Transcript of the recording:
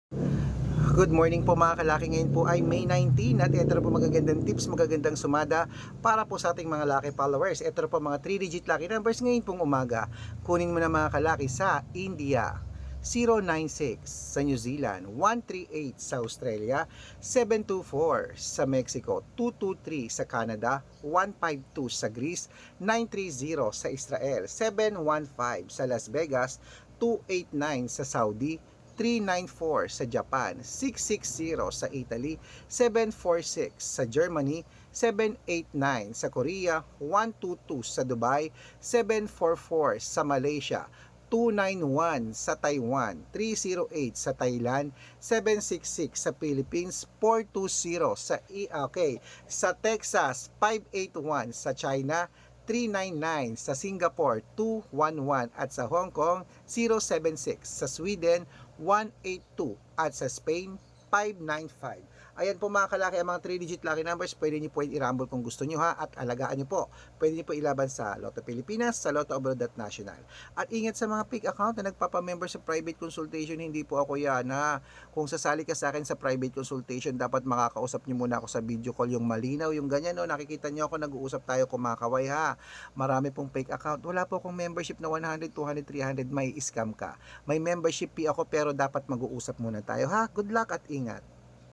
Good morning po mga kalaki. Ngayon po ay May 19 at ito na po magagandang tips, magagandang sumada para po sa ating mga lucky followers. Ito na po mga 3-digit lucky numbers ngayon pong umaga. Kunin mo na mga kalaki sa India 096, sa New Zealand 138, sa Australia 724, sa Mexico 223, sa Canada 152, sa Greece 930, sa Israel 715, sa Las Vegas 289, sa Saudi 394, sa Japan 660, sa Italy 746, sa Germany 789, sa Korea 122, sa Dubai 744, sa Malaysia 291, sa Taiwan 308, sa Thailand 766, sa Philippines 420, sa Texas 581, sa China 399, sa Singapore 211 at sa Hong Kong 076, sa Sweden 182 at sa Spain 595. Ayan po mga kalaki ang mga 3-digit lucky numbers. Pwede niyo po i-rumble kung gusto niyo ha, at alagaan niyo po. Pwede niyo po ilaban sa Lotto Pilipinas, sa Lotto Abroad at National. At ingat sa mga fake account na nagpapamember sa private consultation. Hindi po ako yan ha. Kung sasali ka sa akin sa private consultation, dapat makakausap niyo muna ako sa video call, yung malinaw, yung ganyan no. Nakikita niyo ako, nag-uusap tayo, kumakaway ha. Marami pong fake account. Wala po akong membership na 100, 200, 300, may scam ka. May membership fee ako pero dapat mag-uusap muna tayo ha. Good luck at ingat.